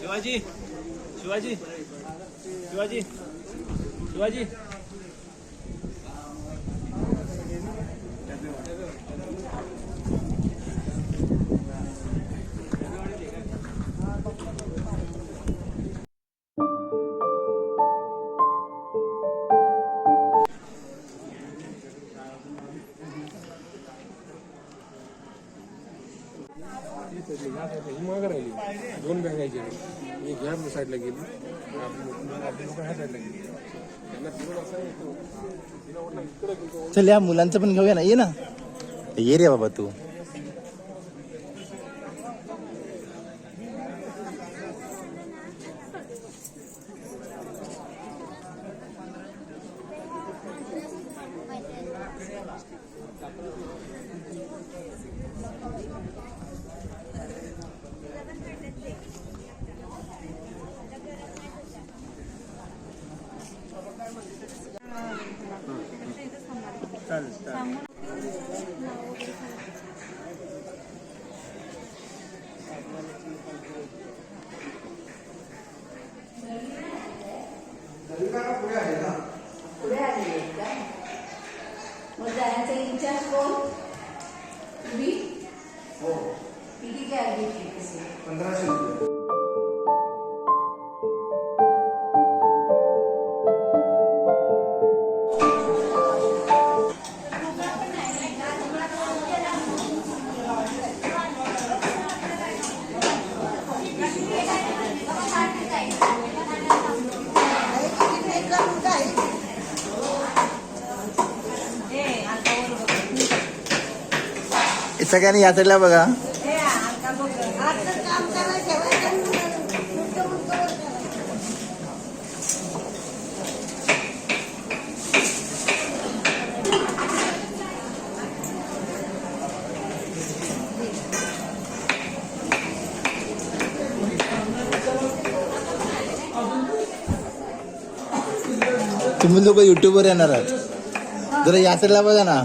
शिवाजी शिवाजी शिवाजी शिवाजी दोन बॅग घ्यायचे एक ह्या साईडला गेली आपली लोक ह्या साईडला गेली त्यांना फिरून असा येतो. चल या मुलांचं पण घेऊया ना. ये ना, ये रे बाबा तू. मग जाण्याचा इंचार्ज कोण? तुम्ही? हो. किती कॅब घेतली तसे? 1500 रुपये. सगळ्यांनी या साईडला बघा. तुम्ही लोक युट्यूबवर येणार आहात. जरा या साईडला बघा ना.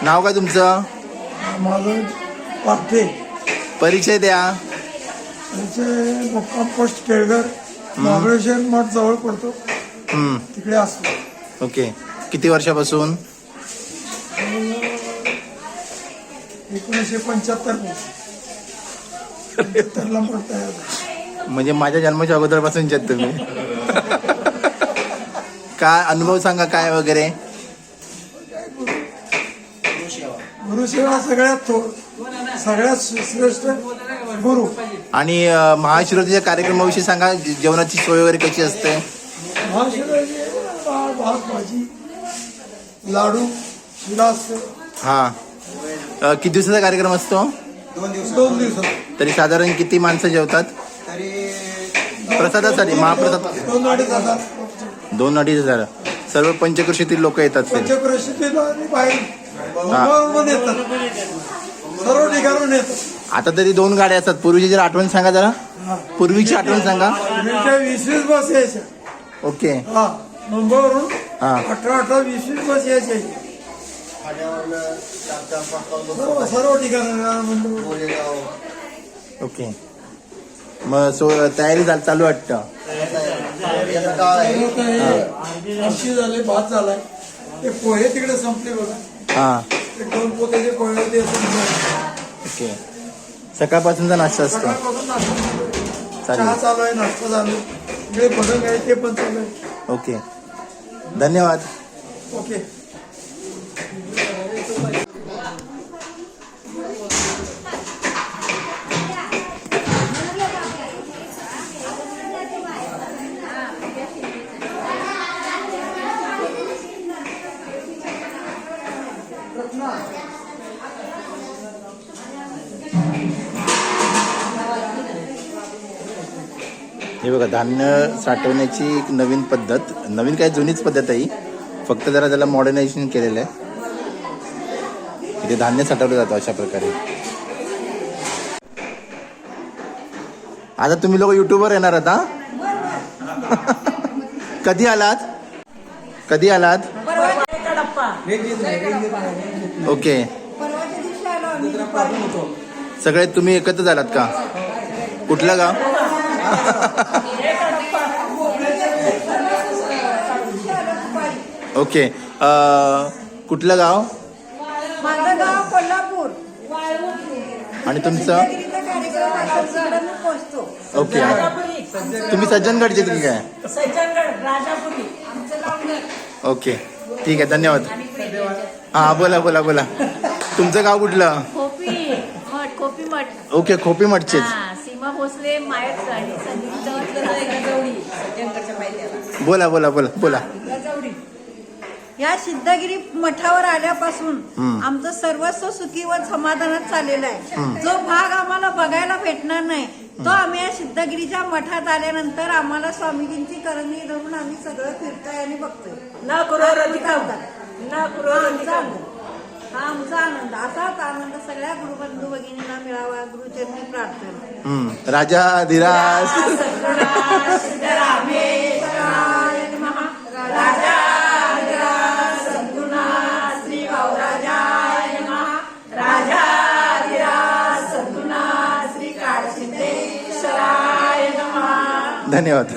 नाव काय तुमचं? माझं पाठे. परिचय द्या. मुक्काम पोस्ट केळघर, महाबळेश्वर मठ जवळ पडतो, तिकडे असतो. ओके. किती वर्षापासून? 1975 ला पडताय. म्हणजे माझ्या जन्माच्या अगोदरपासूनच आहेत तुम्ही. काय अनुभव सांगा काय वगैरे. गुरुसेवा सगळ्यात श्रेष्ठ गुरु. आणि महाशिवरात्रीच्या कार्यक्रमाविषयी सांगा. जेवणाची सोय वगैरे कशी असते? महाशिवरात्री डाळ भात भाजी लाडू शिरा असते. हा. किती दिवसाचा कार्यक्रम असतो? 2 दिवसात. तरी साधारण किती माणसं जेवतात? प्रसादासाठी महाप्रसाद 2-2.5 सर्व पंचक्रोशीतील लोक येतात. पंचक्रोशीतील आणि बाहेर येतात, सर्व ठिकाणून येतात. आता तरी 2 गाड्या असतात. पूर्वीची जर आठवण सांगा जरा. पूर्वीची आठवण सांगा. 20 बस यायच्या. ओके. हा, मुंबईवरून हा. 18-20 बस यायच्या. सर्व ठिकाणी. ओके. मग तयारी चालू वाटतं. आमची झाले, भात झालाय. ते पोहे तिकडे संपले बघा. हा. ते 2 पोते पोहे होते. ओके. सकाळपासूनचा नाश्ता असतो. चहा चालू आहे, नाश्ता चालू आहे, इकडे भजन आहे ते पण चालू आहे. ओके. धन्यवाद. ओके. हे बघा धान्य साठवण्याची एक नवीन पद्धत, नवीन काय जुनीच पद्धत आहे ही. फक्त जरा त्याला मॉडर्नायझेशन केलेलं आहे. इथे धान्य साठवलं जातं अशा प्रकारे. आता तुम्ही लोक युट्यूबवर येणार आता. कधी आलात? कधी आलात? ओके. परवाच्या दिवशी आलो आम्ही. सगळे तुम्ही एकत्र झालात का? कुठलं गाव? ओके. कुठलं गाव? माझं गाव कोल्हापूर. आणि तुमचं? कार्यक्रम आहे, मी पोहोचतो. ओके. तुम्ही सज्जनगडचे तुम्ही काय? सज्जनगड राजापुरी. आमचं लावलं. ओके ठीक आहे, धन्यवाद. हां बोला बोला बोला. तुमचं गाव कुठलं? खोपी मठ. ओके, खोपी मठचेच. सीमा भोसले मायक आणि बोला बोला बोला बोला. या सिद्धगिरी मठावर आल्यापासून आमचं सर्वस्व सुखी व समाधानात चाललेलं आहे. जो भाग आम्हाला बघायला भेटणार नाही तो आम्ही या सिद्धगिरीच्या मठात आल्यानंतर आम्हाला स्वामीजींची करणी धरून आम्ही सगळं फिरतोय आणि बघतोय. हा आमचा आनंद. असाच आनंद सगळ्या गुरुबंधू भगिनींना मिळावा गुरुचरणी प्रार्थना. राजा धीराज. धन्यवाद.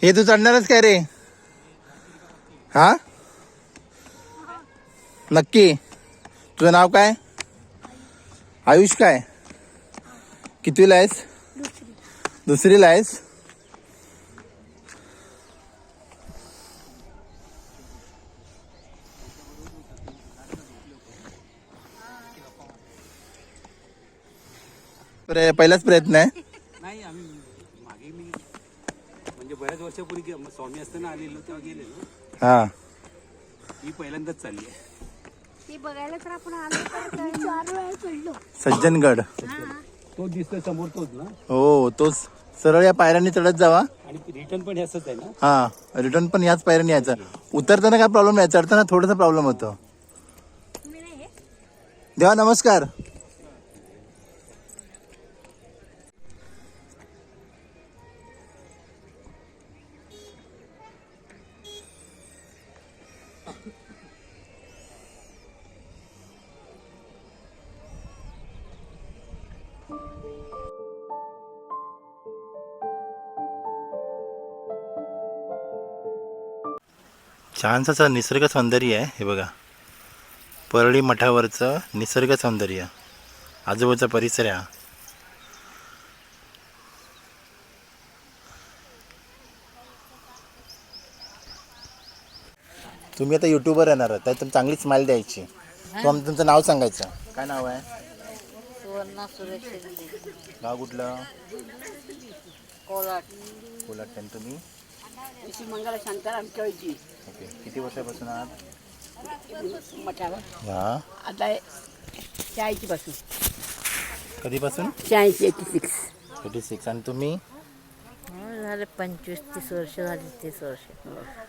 हे तू चढणारच काय रे? हा नक्की? तुझं नाव काय? आयुष काय? कितवीला आहेस? दुसरीला आहेस? पहिलाच प्रयत्न आहे? नाही, आम्ही मागे मी म्हणजे बऱ्याच वर्षापूर्वी स्वामी असताना आलेलो तेव्हा गेलेलो. हा. ही पहिल्यांदाच चालली आहे. ती बघायला तर आपण आलो तर 4 वेळा चढलो. सज्जनगड. तो दिसतोय समोर तोच ना? हो तोच. सरळ या पायऱ्यांनी चढत जावा आणि रिटर्न पण ह्याच आहे ना? हा, रिटर्न पण याच पायऱ्यांनी यायचं. उतरताना काय प्रॉब्लेम नाही, चढताना थोडासा प्रॉब्लेम होतो. देवा नमस्कार. छानसं असं निसर्ग सौंदर्य आहे. हे बघा, परळी मठावरचं निसर्ग सौंदर्य, आजूबाजूचा परिसर आहे. तुम्ही आता युट्यूबवर येणार आहात, तर चांगली स्माइल द्यायची. तुमचं नाव सांगायचं. काय नाव आहे? सुवर्णा सुरेश शिंदे. गाव कुठलं? कोलाट. कोल्हाट. तुम्ही? मंगला शांताराम केळजी ओके. किती वर्षापासून आहात? मठावर वा. आता 86 पासून कधीपासून? 86 86. आणि तुम्ही? झाले 25-30 वर्ष झाली, 30 वर्ष.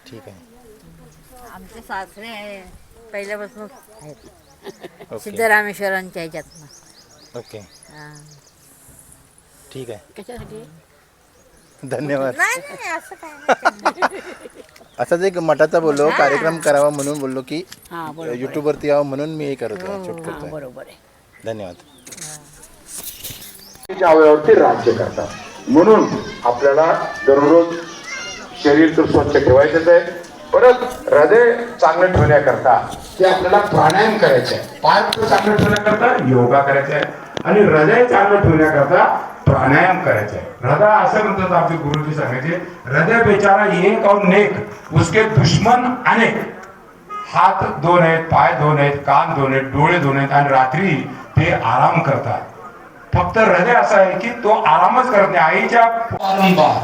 ठीक आहे. आमचे सासरे आहे पहिल्यापासून आहेत ओके सिद्धरामेश्वरांच्या ह्याच्यातनं. ओके हां. ठीक आहे. कशासाठी धन्यवाद. नाही नाही, असं काय नाही. असाच एक मठाचा बोललो कार्यक्रम करावा म्हणून बोललो की हां बरोबर युट्यूबवरती यावं म्हणून मी हे करतो शूट हां करतोय. बरोबर आहे. धन्यवाद. अवयवावरती राज्य करतात. म्हणून आपल्याला दररोज शरीर तर स्वच्छ ठेवायचंच आहे, परत हृदय चांगलं ठेवण्याकरता ते आपल्याला प्राणायाम करायचे आहे. पाय चांगलं ठेवण्याकरता योगा करायचा आहे आणि हृदय चांगलं ठेवण्याकरता प्राणायाम करायचा आहे. हृदय असं म्हणतात आपले गुरुजी सांगायचे, हृदय बेचारा एक और नेक, उसके दुश्मन अनेक. हात 2 आहेत, पाय 2 आहेत, कान 2 आहेत, डोळे 2 आहेत आणि रात्री ते आराम करतात. फक्त हृदय असं आहे की तो आरामच करत नाही. आईच्या वारंवार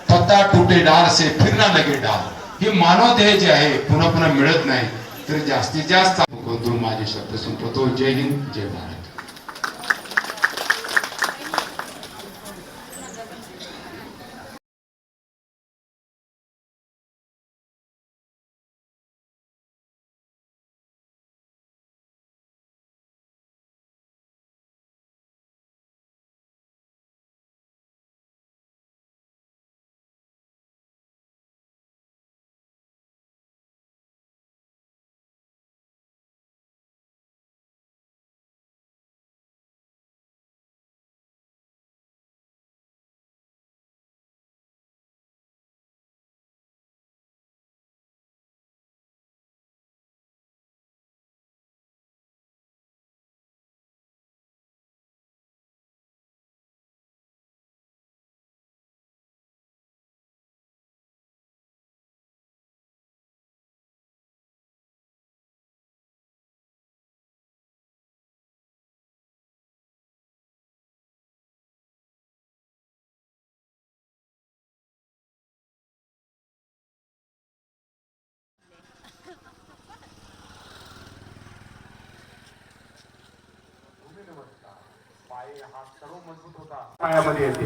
पत्ता टूटे डाल से फिरना लगे डाल, ही मानव देह जे आहे पुन्हा पुन्हा मिळत नाही. तर जास्तीत जास्त माझे शब्द संपवतो. जय हिंद, जय भारत. पायामध्ये येते.